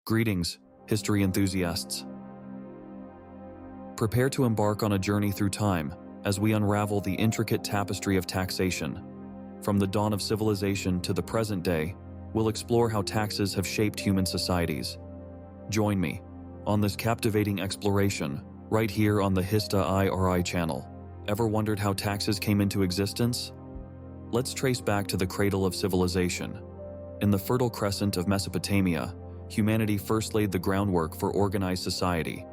Greetings, history enthusiasts. Prepare to embark on a journey through time as we unravel the intricate tapestry of taxation. From the dawn of civilization to the present day, we'll explore how taxes have shaped human societies. Join me on this captivating exploration right here on the HIST-A.I RI channel. Ever wondered how taxes came into existence? Let's trace back to the cradle of civilization. In the Fertile Crescent of Mesopotamia, humanity first laid the groundwork for organized society.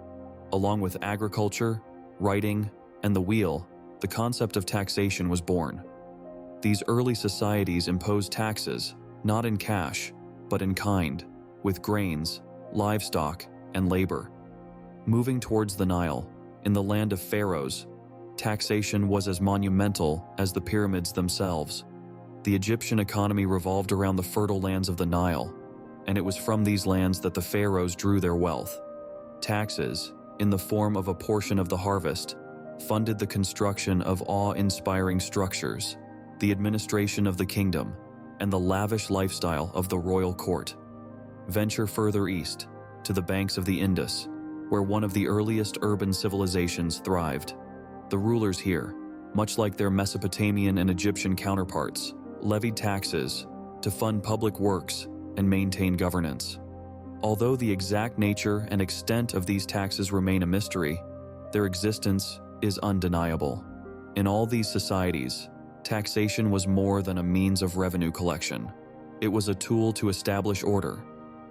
Along with agriculture, writing, and the wheel, the concept of taxation was born. These early societies imposed taxes, not in cash, but in kind, with grains, livestock, and labor. Moving towards the Nile, in the land of pharaohs, taxation was as monumental as the pyramids themselves. The Egyptian economy revolved around the fertile lands of the Nile, and it was from these lands that the pharaohs drew their wealth. Taxes, in the form of a portion of the harvest, funded the construction of awe-inspiring structures, the administration of the kingdom, and the lavish lifestyle of the royal court. Venture further east, to the banks of the Indus, where one of the earliest urban civilizations thrived. The rulers here, much like their Mesopotamian and Egyptian counterparts, levied taxes to fund public works and maintain governance. Although the exact nature and extent of these taxes remain a mystery, their existence is undeniable. In all these societies, taxation was more than a means of revenue collection. It was a tool to establish order,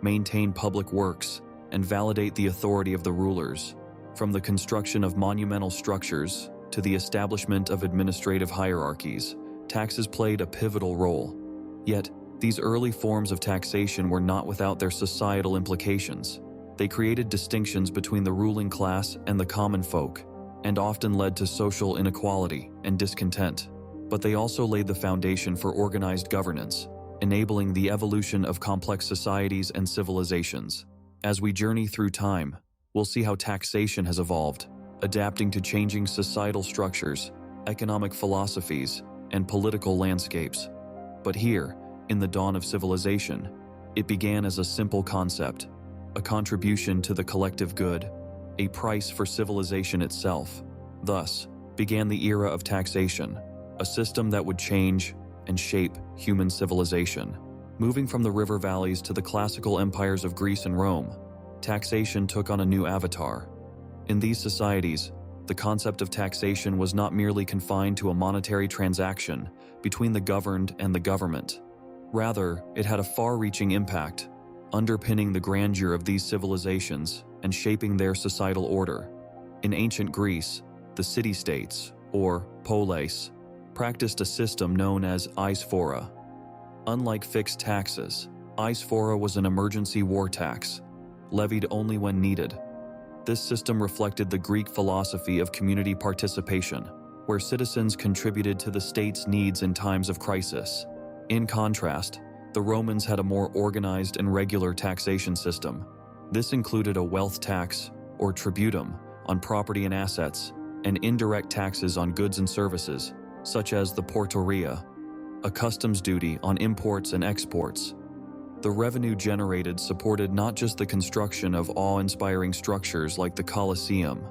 maintain public works, and validate the authority of the rulers. From the construction of monumental structures to the establishment of administrative hierarchies, taxes played a pivotal role. Yet, these early forms of taxation were not without their societal implications. They created distinctions between the ruling class and the common folk, and often led to social inequality and discontent. But they also laid the foundation for organized governance, enabling the evolution of complex societies and civilizations. As we journey through time, we'll see how taxation has evolved, adapting to changing societal structures, economic philosophies, and political landscapes. But here, in the dawn of civilization, it began as a simple concept, a contribution to the collective good, a price for civilization itself. Thus, began the era of taxation, a system that would change and shape human civilization. Moving from the river valleys to the classical empires of Greece and Rome, taxation took on a new avatar. In these societies, the concept of taxation was not merely confined to a monetary transaction between the governed and the government. Rather, it had a far-reaching impact, underpinning the grandeur of these civilizations and shaping their societal order. In ancient Greece, the city-states, or polis, practiced a system known as eisphora. Unlike fixed taxes, eisphora was an emergency war tax, levied only when needed. This system reflected the Greek philosophy of community participation, where citizens contributed to the state's needs in times of crisis. In contrast, the Romans had a more organized and regular taxation system. This included a wealth tax, or tributum, on property and assets, and indirect taxes on goods and services, such as the portoria, a customs duty on imports and exports. The revenue generated supported not just the construction of awe-inspiring structures like the Colosseum,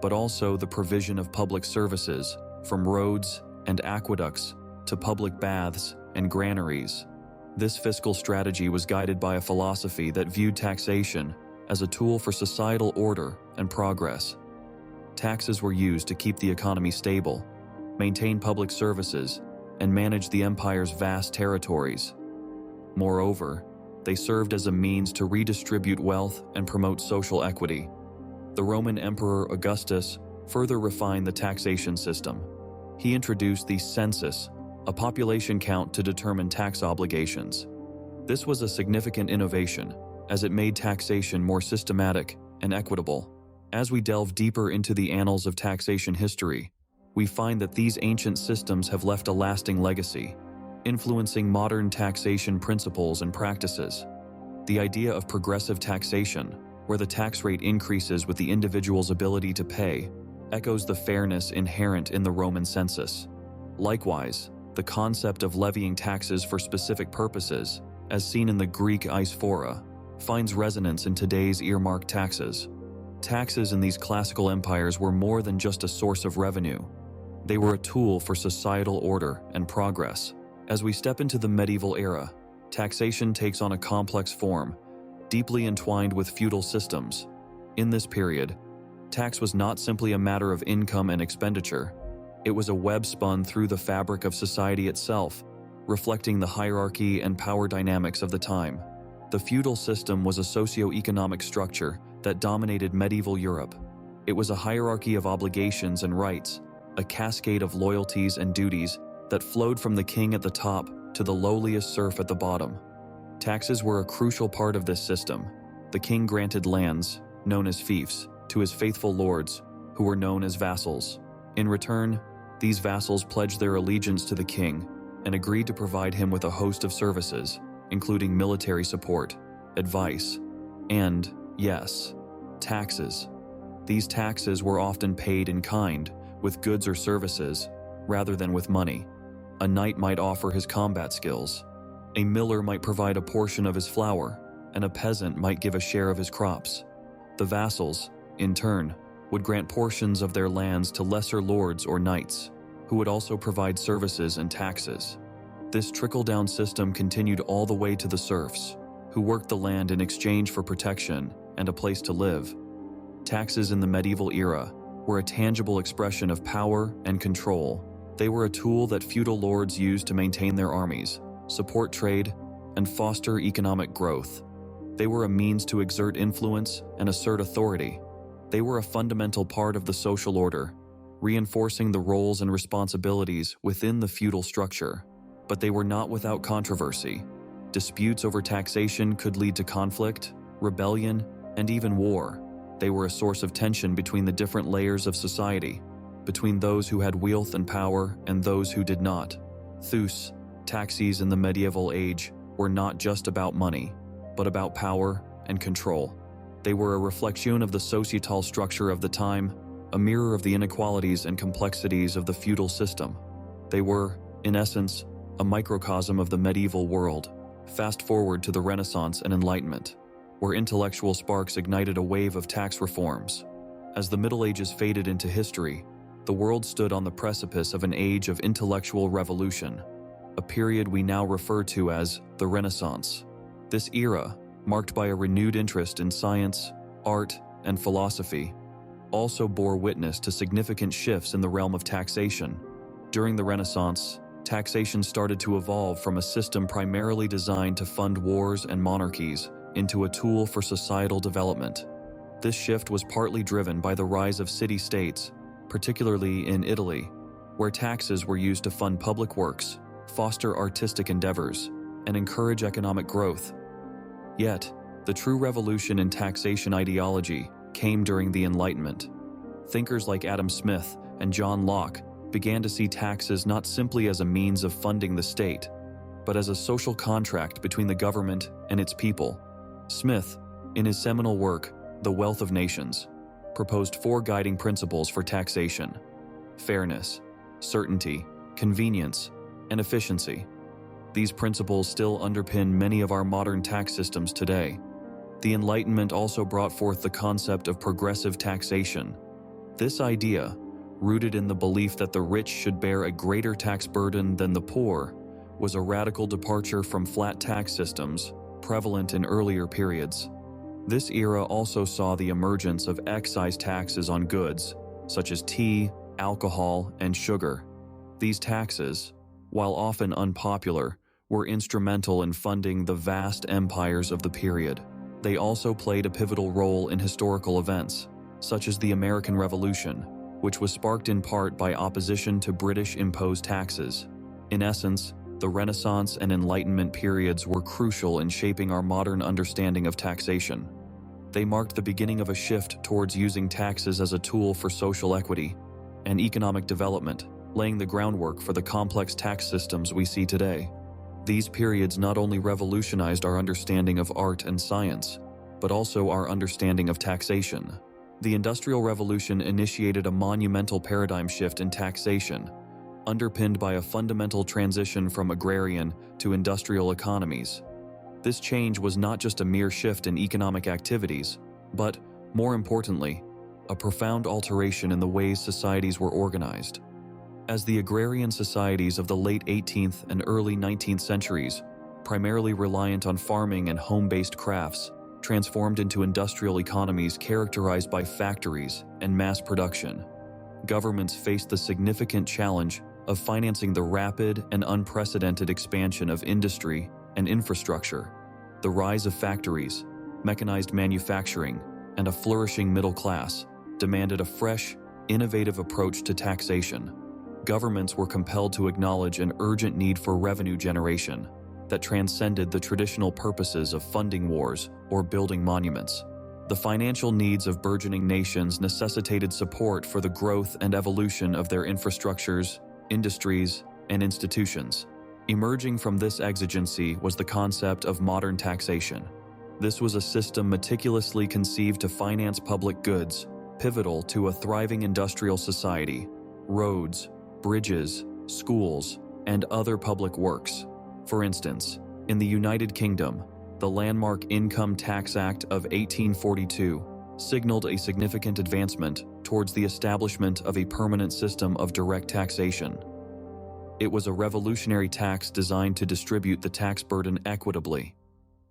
but also the provision of public services, from roads and aqueducts to public baths and granaries. This fiscal strategy was guided by a philosophy that viewed taxation as a tool for societal order and progress. Taxes were used to keep the economy stable, maintain public services, and manage the empire's vast territories. Moreover, they served as a means to redistribute wealth and promote social equity. The Roman Emperor Augustus further refined the taxation system. He introduced the census, a population count to determine tax obligations. This was a significant innovation, as it made taxation more systematic and equitable. As we delve deeper into the annals of taxation history, we find that these ancient systems have left a lasting legacy, influencing modern taxation principles and practices. The idea of progressive taxation, where the tax rate increases with the individual's ability to pay, echoes the fairness inherent in the Roman census. Likewise, the concept of levying taxes for specific purposes, as seen in the Greek eisphora, finds resonance in today's earmarked taxes. Taxes in these classical empires were more than just a source of revenue. They were a tool for societal order and progress. As we step into the medieval era, taxation takes on a complex form, deeply entwined with feudal systems. In this period, tax was not simply a matter of income and expenditure. It was a web spun through the fabric of society itself, reflecting the hierarchy and power dynamics of the time. The feudal system was a socio-economic structure that dominated medieval Europe. It was a hierarchy of obligations and rights, a cascade of loyalties and duties that flowed from the king at the top to the lowliest serf at the bottom. Taxes were a crucial part of this system. The king granted lands, known as fiefs, to his faithful lords, who were known as vassals. In return, these vassals pledged their allegiance to the king and agreed to provide him with a host of services, including military support, advice, and, yes, taxes. These taxes were often paid in kind, with goods or services, rather than with money. A knight might offer his combat skills. A miller might provide a portion of his flour, and a peasant might give a share of his crops. The vassals, in turn, would grant portions of their lands to lesser lords or knights, who would also provide services and taxes. This trickle-down system continued all the way to the serfs, who worked the land in exchange for protection and a place to live. Taxes in the medieval era were a tangible expression of power and control. They were a tool that feudal lords used to maintain their armies, support trade, and foster economic growth. They were a means to exert influence and assert authority. They were a fundamental part of the social order, reinforcing the roles and responsibilities within the feudal structure. But they were not without controversy. Disputes over taxation could lead to conflict, rebellion, and even war. They were a source of tension between the different layers of society, between those who had wealth and power and those who did not. Thus, taxes in the medieval age were not just about money, but about power and control. They were a reflection of the societal structure of the time, a mirror of the inequalities and complexities of the feudal system. They were, in essence, a microcosm of the medieval world. Fast forward to the Renaissance and Enlightenment, where intellectual sparks ignited a wave of tax reforms. As the Middle Ages faded into history, the world stood on the precipice of an age of intellectual revolution, a period we now refer to as the Renaissance. This era, marked by a renewed interest in science, art, and philosophy, also bore witness to significant shifts in the realm of taxation. During the Renaissance, taxation started to evolve from a system primarily designed to fund wars and monarchies into a tool for societal development. This shift was partly driven by the rise of city-states, particularly in Italy, where taxes were used to fund public works, foster artistic endeavors, and encourage economic growth. Yet, the true revolution in taxation ideology came during the Enlightenment. Thinkers like Adam Smith and John Locke began to see taxes not simply as a means of funding the state, but as a social contract between the government and its people. Smith, in his seminal work, The Wealth of Nations, proposed 4 guiding principles for taxation: fairness, certainty, convenience, and efficiency. These principles still underpin many of our modern tax systems today. The Enlightenment also brought forth the concept of progressive taxation. This idea, rooted in the belief that the rich should bear a greater tax burden than the poor, was a radical departure from flat tax systems prevalent in earlier periods. This era also saw the emergence of excise taxes on goods, such as tea, alcohol, and sugar. These taxes, while often unpopular, were instrumental in funding the vast empires of the period. They also played a pivotal role in historical events, such as the American Revolution, which was sparked in part by opposition to British-imposed taxes. In essence, the Renaissance and Enlightenment periods were crucial in shaping our modern understanding of taxation. They marked the beginning of a shift towards using taxes as a tool for social equity and economic development, laying the groundwork for the complex tax systems we see today. These periods not only revolutionized our understanding of art and science, but also our understanding of taxation. The Industrial Revolution initiated a monumental paradigm shift in taxation, underpinned by a fundamental transition from agrarian to industrial economies. This change was not just a mere shift in economic activities, but, more importantly, a profound alteration in the ways societies were organized. As the agrarian societies of the late 18th and early 19th centuries, primarily reliant on farming and home-based crafts, transformed into industrial economies characterized by factories and mass production, governments faced the significant challenge of financing the rapid and unprecedented expansion of industry and infrastructure. The rise of factories, mechanized manufacturing, and a flourishing middle class demanded a fresh, innovative approach to taxation. Governments were compelled to acknowledge an urgent need for revenue generation that transcended the traditional purposes of funding wars or building monuments. The financial needs of burgeoning nations necessitated support for the growth and evolution of their infrastructures, industries, and institutions. Emerging from this exigency was the concept of modern taxation. This was a system meticulously conceived to finance public goods, pivotal to a thriving industrial society, roads, bridges, schools, and other public works. For instance, in the United Kingdom, the landmark Income Tax Act of 1842 signaled a significant advancement towards the establishment of a permanent system of direct taxation. It was a revolutionary tax designed to distribute the tax burden equitably,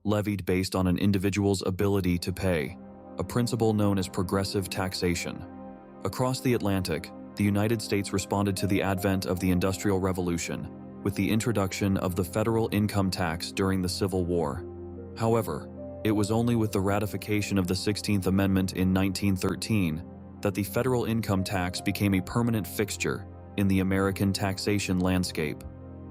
levied based on an individual's ability to pay, a principle known as progressive taxation. Across the Atlantic, the United States responded to the advent of the Industrial Revolution with the introduction of the federal income tax during the Civil War. However, it was only with the ratification of the 16th Amendment in 1913 that the federal income tax became a permanent fixture in the American taxation landscape.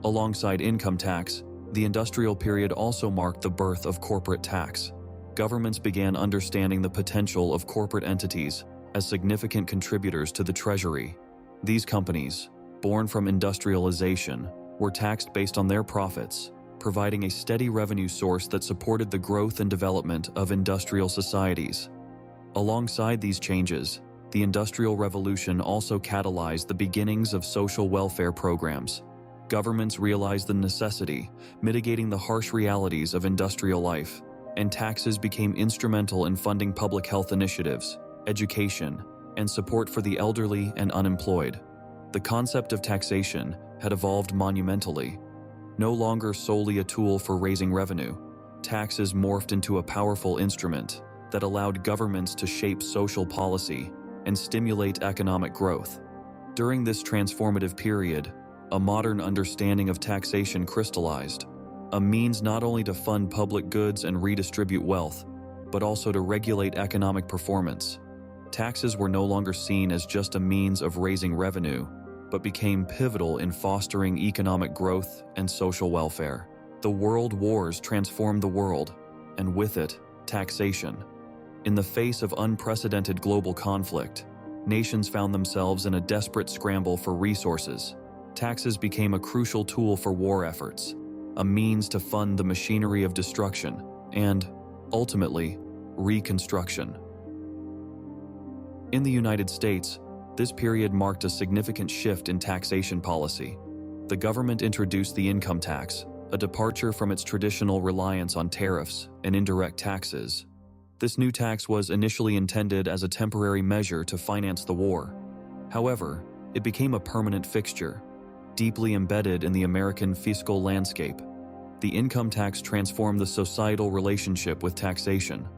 Alongside income tax, the industrial period also marked the birth of corporate tax. Governments began understanding the potential of corporate entities as significant contributors to the treasury. These companies, born from industrialization, were taxed based on their profits, providing a steady revenue source that supported the growth and development of industrial societies. Alongside these changes, the Industrial Revolution also catalyzed the beginnings of social welfare programs. Governments realized the necessity, mitigating the harsh realities of industrial life, and taxes became instrumental in funding public health initiatives, education, and support for the elderly and unemployed. The concept of taxation had evolved monumentally. No longer solely a tool for raising revenue, taxes morphed into a powerful instrument that allowed governments to shape social policy and stimulate economic growth. During this transformative period, a modern understanding of taxation crystallized, a means not only to fund public goods and redistribute wealth, but also to regulate economic performance. Taxes were no longer seen as just a means of raising revenue, but became pivotal in fostering economic growth and social welfare. The world wars transformed the world, and with it, taxation. In the face of unprecedented global conflict, nations found themselves in a desperate scramble for resources. Taxes became a crucial tool for war efforts, a means to fund the machinery of destruction and, ultimately, reconstruction. In the United States, this period marked a significant shift in taxation policy. The government introduced the income tax, a departure from its traditional reliance on tariffs and indirect taxes. This new tax was initially intended as a temporary measure to finance the war. However, it became a permanent fixture, deeply embedded in the American fiscal landscape. The income tax transformed the societal relationship with taxation.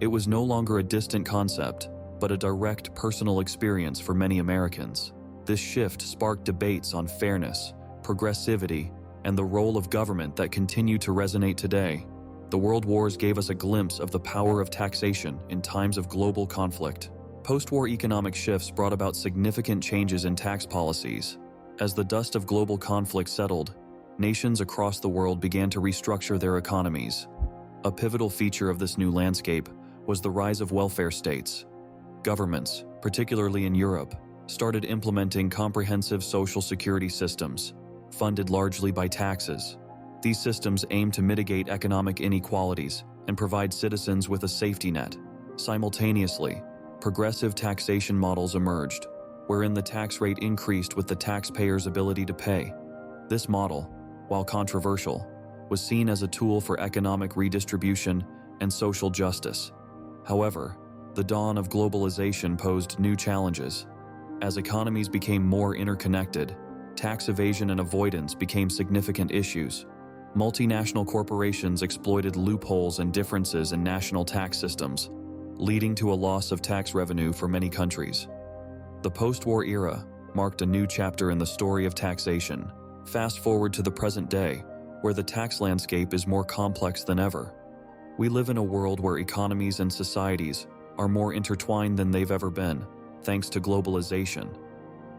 It was no longer a distant concept, but a direct personal experience for many Americans. This shift sparked debates on fairness, progressivity, and the role of government that continue to resonate today. The world wars gave us a glimpse of the power of taxation in times of global conflict. Post-war economic shifts brought about significant changes in tax policies. As the dust of global conflict settled, nations across the world began to restructure their economies. A pivotal feature of this new landscape was the rise of welfare states. Governments, particularly in Europe, started implementing comprehensive social security systems, funded largely by taxes. These systems aimed to mitigate economic inequalities and provide citizens with a safety net. Simultaneously, progressive taxation models emerged, wherein the tax rate increased with the taxpayer's ability to pay. This model, while controversial, was seen as a tool for economic redistribution and social justice. However, the dawn of globalization posed new challenges. As economies became more interconnected, tax evasion and avoidance became significant issues. Multinational corporations exploited loopholes and differences in national tax systems, leading to a loss of tax revenue for many countries. The post-war era marked a new chapter in the story of taxation. Fast forward to the present day, where the tax landscape is more complex than ever. We live in a world where economies and societies are more intertwined than they've ever been, thanks to globalization.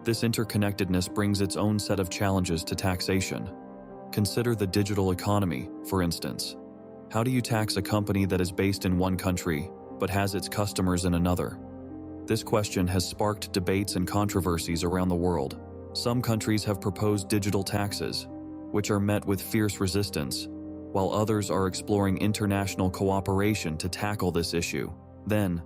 This interconnectedness brings its own set of challenges to taxation. Consider the digital economy, for instance. How do you tax a company that is based in one country, but has its customers in another? This question has sparked debates and controversies around the world. Some countries have proposed digital taxes, which are met with fierce resistance, while others are exploring international cooperation to tackle this issue. Then,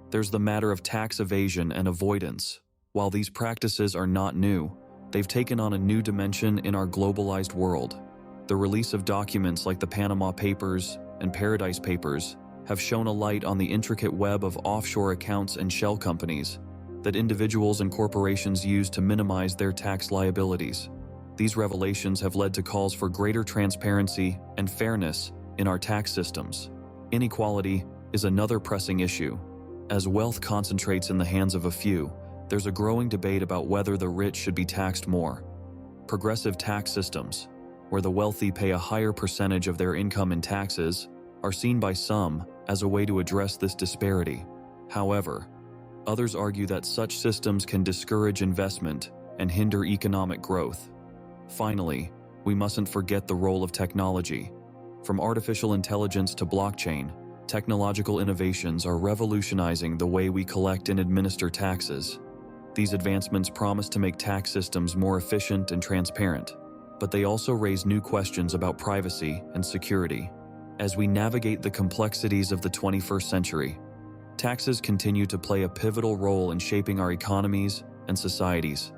there's the matter of tax evasion and avoidance. While these practices are not new, they've taken on a new dimension in our globalized world. The release of documents like the Panama Papers and Paradise Papers have shone a light on the intricate web of offshore accounts and shell companies that individuals and corporations use to minimize their tax liabilities. These revelations have led to calls for greater transparency and fairness in our tax systems. Inequality is another pressing issue. As wealth concentrates in the hands of a few, there's a growing debate about whether the rich should be taxed more. Progressive tax systems, where the wealthy pay a higher percentage of their income in taxes, are seen by some as a way to address this disparity. However, others argue that such systems can discourage investment and hinder economic growth. Finally, we mustn't forget the role of technology. From artificial intelligence to blockchain, technological innovations are revolutionizing the way we collect and administer taxes. These advancements promise to make tax systems more efficient and transparent, but they also raise new questions about privacy and security. As we navigate the complexities of the 21st century, taxes continue to play a pivotal role in shaping our economies and societies.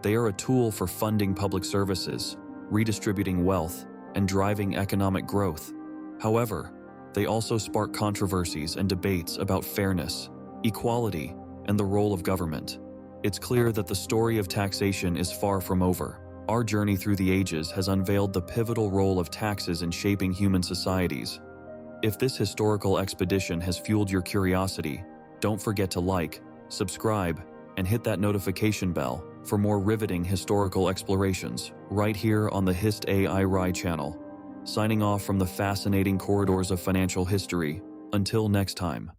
They are a tool for funding public services, redistributing wealth, and driving economic growth. However, they also spark controversies and debates about fairness, equality, and the role of government. It's clear that the story of taxation is far from over. Our journey through the ages has unveiled the pivotal role of taxes in shaping human societies. If this historical expedition has fueled your curiosity, don't forget to like, subscribe, and hit that notification bell for more riveting historical explorations right here on the HIST-A.I RY channel. Signing off from the fascinating corridors of financial history. Until next time.